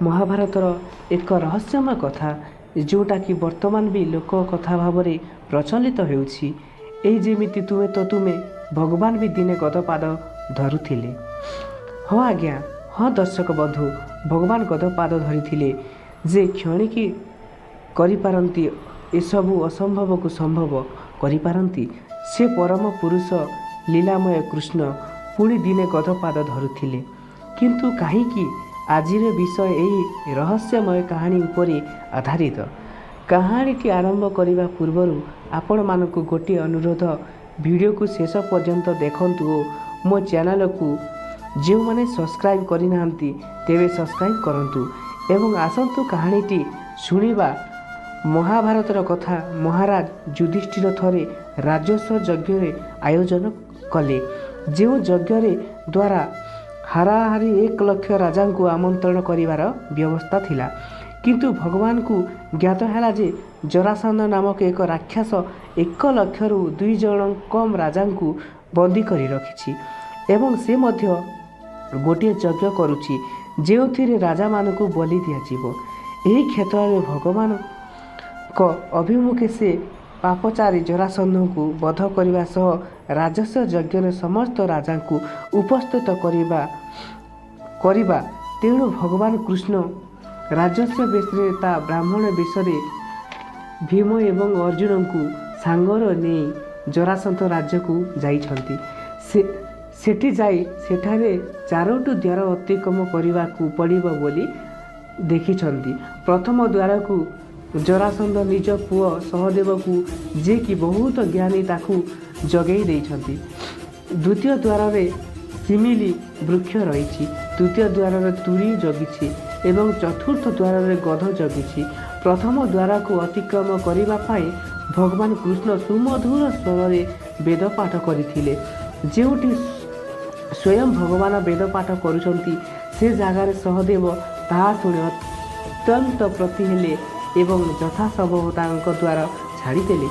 महाभारतर एक रहस्यमय कथा जोटा कि वर्तमान भी लोक कथा भाव में प्रचलित होउछि। जेमिति तुमे तो तुमे भगवान भी दिने गदपाद धरुथिले। हाँ आज्ञा, हाँ दर्शक बंधु, भगवान गदपाद धरिथिले जे क्षणिकी करिपारंती एसबू असंभव को संभव करिपारंती। से परम पुरुष लीलामय कृष्ण पुणी दिने गदपाद धरुथिले। किंतु काहीकि आजिर विषय यही रहस्यमय कहानी उपरे आधारित। कहानीटी आरंभ करने पूर्व आपण मानक गोटे अनुरोध, वीडियो को शेष पर्यंत देखंतु और मो चैनल को जो माने सब्सक्राइब करना तेरे सब्सक्राइब करंतु एवं आसंतु कहानीटी शुणिबा। महाभारतर कथा महाराज युधिष्ठिर थरे राजस्व यज्ञ आयोजन कले। जो यज्ञ द्वारा हाराहारी 1 लाख राजा को आमंत्रण करिवार व्यवस्था थिला। किंतु भगवान को ज्ञात है जे जरासंध नामक एक राक्षस 1 लाख रु 2 जन कम राजा को बंदी करी रखिछि एवं से मध्य गोटे यज्ञ करुछि जो राजा मान को बलि दियाजिवो। एही क्षेत्र में भगवान को अभिमुखे से पापचारी जरासंध को वध करने सह राजस्व यज्ञ समस्त राजा को उपस्थित करिबा। तेणु भगवान कृष्ण राजस्व बेशरे ब्राह्मण बेशरे भीम एवं अर्जुन को सांगर नहीं जरासंध राज्य को जाइछंती। सेठी जाई सेठारे 4टी द्वार अतिक्रम करने को पड़िबो बोली देखिछंती। प्रथम द्वार को जरासंध निज पुओ सहदेव को जे कि बहुत ज्ञानी ताकू जगेई देइछंती। द्वितीय द्वार रे सिमिली वृक्ष रही। तृतीय द्वार रे तुरी जगिछि एवं चतुर्थ द्वार रे गध जगिछि। प्रथम द्वार को अतिक्रम करिबा पाई भगवान कृष्ण सुमधुर स्वर रे वेद पाठ करिथिले। जेउटी स्वयं भगवान वेद पाठ करुछंती से जगार सहदेव ताहा शुणी अत्यंत प्रति हेले एवं यथासंभव तांको द्वार छाड़ीदेले।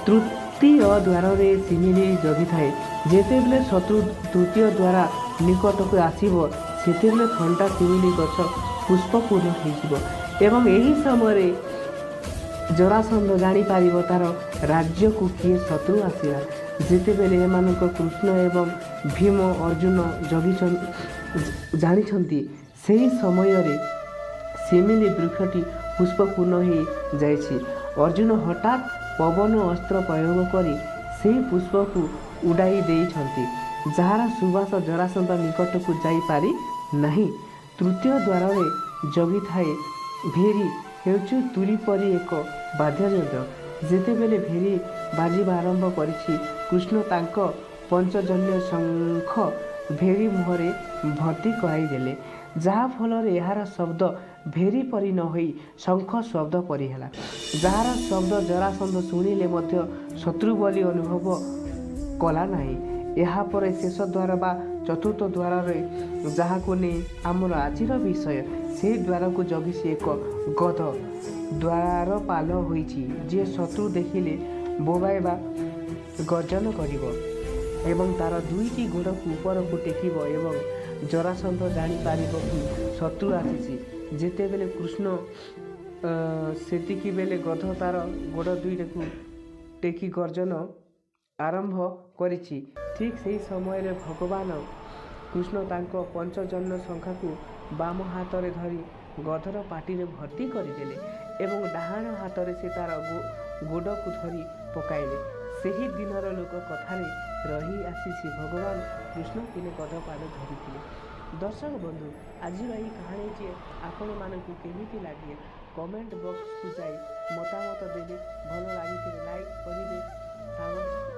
तृतीय द्वार रे सिमिली जगी थाए। जेते बेले शत्रु तृतीय द्वार निकट को आसीबो सेते बेले थंटा सिमिली गछ पुष्पपूर्ण होइजिवो एवं एही समय जरासंध जानी पारिबो तार राज्य को किए शत्रु आसीला। जेते बेले एमानक कृष्ण एवं भीम अर्जुन जगी जानिछंती सेही समय रे सिमिली वृक्षटी पुष्पपूर्ण हो जाइछि। अर्जुन हठात पवन अस्त्र प्रयोग करी सेही पुष्प को उड़ाई देइछंती, जार सुवास जरासंध निकट को जाई पारि नहीं। तृतीय द्वार रे जगी थाए भेरी हेउछु तुरी परी एक बाद्ययंत्र। जेते बेले भेरी बाजिबा आरंभ करिछि कृष्ण तांक पंचजन्य शंख भेरी मुहरे भर्ती कराई देले, जहा फल यार शब्द भेरी परी न होई शंख शब्द परी हैला। जार शब्द जरासंध शुणिले मध्य शत्रु बोली अनुभव कला नाही। यहाँ पर शेष द्वार बा चतुर्थ द्वार रे जहा को ने आमर आजिर विषय से द्वार को जगिसी एक गध द्वार पाल होईछि जे शत्रु देखिले बोबाइबा गर्जन करिवो एवं तार 2टी गोड़ को ऊपर को टेकिबो एवं जरासंध जानी पारिबो कि शत्रु आसीछि। जेते बेले कृष्ण सेतिकी बेले गध तार गोड़ 2टा को टेकी गर्जन आरंभ करिछि। ठीक सही समय रे भगवान कृष्ण तांको पंचजन्य शंखा को बाम हाथ रे धरी गधर पाटी रे भर्ती करदेले एवं डाहाण हाथ रे से तार गोड़ को धरी पकाइले। सेही दिनर लोक कथारे रही आसीछि भगवान कृष्ण दिने गदपाद धरिथिले। दर्शक बंधु, आज यही कहानी आपण मानक केमिति लागे कमेंट बॉक्स को जाई मतामत देले। भल लागिथिले लाइक करिवे।